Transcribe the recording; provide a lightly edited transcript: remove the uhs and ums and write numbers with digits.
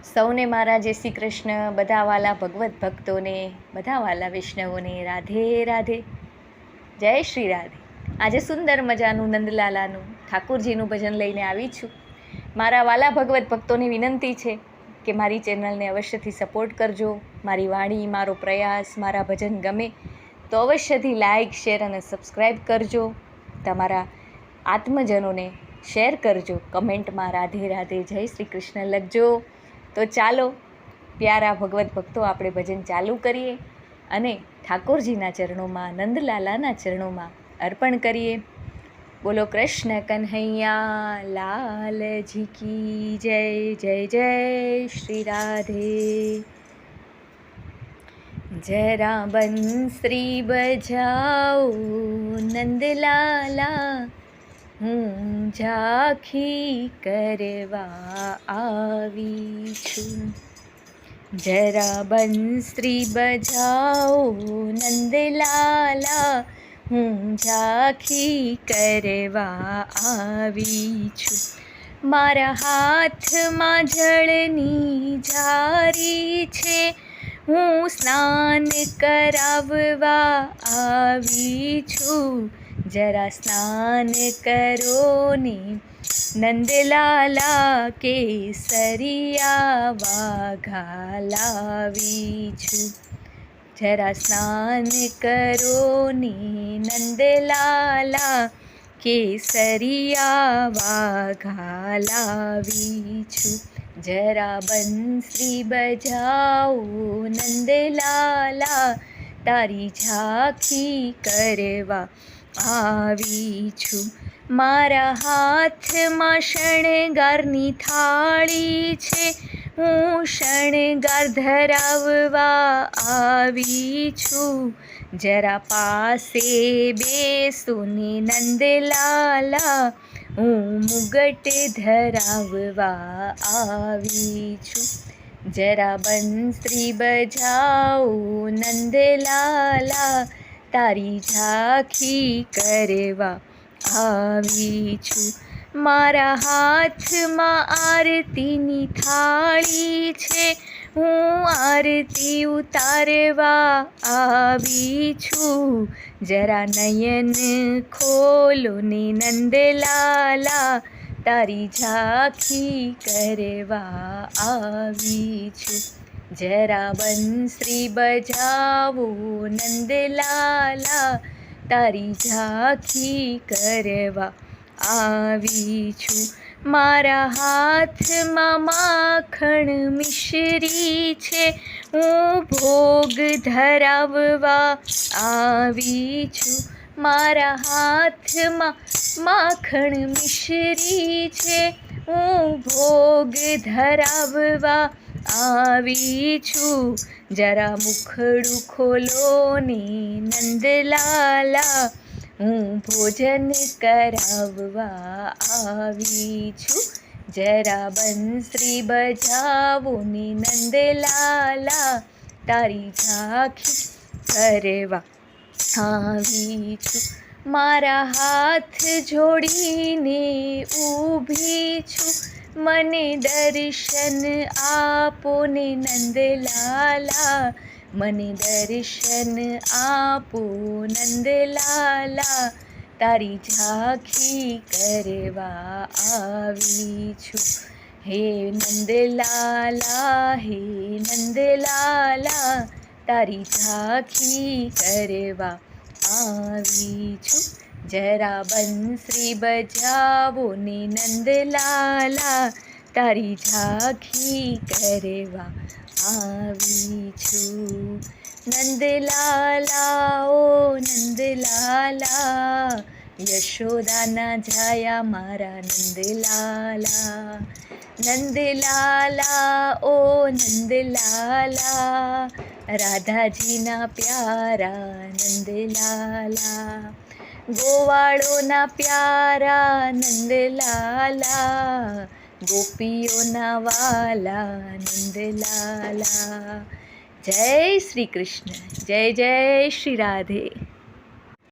સૌને મારા જય શ્રી કૃષ્ણ, બધા વાલા ભગવત ભક્તોને, બધા વાલા વૈષ્ણવોને રાધે રાધે, જય શ્રી રાધે. આજે સુંદર મજાનું નંદલાલાનું ઠાકોરજીનું ભજન લઈને આવી છું. મારા વાલા ભગવત ભક્તોની વિનંતી છે કે મારી ચેનલને અવશ્યથી સપોર્ટ કરજો. મારી વાણી, મારો પ્રયાસ, મારા ભજન ગમે તો અવશ્યથી લાઈક, શેર અને સબસ્ક્રાઈબ કરજો. તમારા આત્મજનોને શેર કરજો. કમેન્ટમાં રાધે રાધે, જય શ્રી કૃષ્ણ લખજો. તો ચાલો પ્યારા ભગવત ભક્તો, આપણે ભજન ચાલુ કરીએ અને ઠાકોરજીના ચરણોમાં, નંદલાલાના ચરણોમાં અર્પણ કરીએ. બોલો કૃષ્ણ કન્હૈયા લાલજી કી જય. જય જય શ્રી રાધે. જરા બંસરી બજાઓ નંદલાલા, હું ઝાંખી કરવા આવી છું. જરા બંસરી બજાઓ નંદલાલા, હું ઝાંખી કરવા આવી છું. મારા હાથમાં જળની જારી છે, હું સ્નાન કરાવવા આવી છું. જરા સ્નાન કરો ને નંદલાલા, કેસરિયા વાઘા લાવી છું. જરા સ્નાન કરો ને નંદલાલા, કેસરિયા વાઘા લાવી છું. જરા બંસરી બજાઓ નંદલાલા, તારી ઝાંખી કરવા આવી છું. મારા હાથમાં શણગારની થાળી છે, હું શણગાર ધરાવવા આવી છું. જરા પાસે બેસો ને નંદલાલા, હું મુગટ ધરાવવા આવી છું. જરા બંસરી બજાઓ નંદલાલા, તારી ઝાંખી કરવા આવી છું. મારા હાથમાં આરતીની થાળી છે, હું આરતી ઉતારવા આવી છું. જરા નયન ખોલો ને નંદલાલા, તારી ઝાંખી કરવા આવી છું. જરા બંસરી બજાવો નંદલાલા, તારી ઝાંખી કરવા આવી છું. મારા હાથમાં માખણ મિશ્રી છે, હું ભોગ ધરાવવા આવી છું. મારા હાથમાં માખણ મિશ્રી છે, હું ભોગ ધરાવવા આવી છું. જરા મુખડું ખોલો ને નંદલાલા, હું ભોજન કરાવવા આવી છું. જરા બંસરી બજાવો ને નંદલાલા, તારી ઝાંખી કરવા આવી છું. મારા હાથ જોડીને ઊભી છું, મને દર્શન આપો ને નંદલાલા, મને દર્શન આપો નંદલાલા, તારી ઝાંખી કરવા આવી છું. હે નંદલાલા, હે નંદલાલા, તારી ઝાંખી કરવા આવી છું. જરા બંસરી બજાવો ને નંદલાલા, તારી ઝાંખી કરવા આવી છું. નંદલાલા ઓ નંદલાલા, યશોદાના જાયા મારા નંદલાલા. નંદલાલા ઓ નંદલાલા, રાધાજીના પ્યારા નંદલાલા. ગોવાળોના પ્યારા નંદલાલા, ગોપીઓના વાલા નંદલાલા. જય શ્રી કૃષ્ણ, જય જય શ્રી રાધે.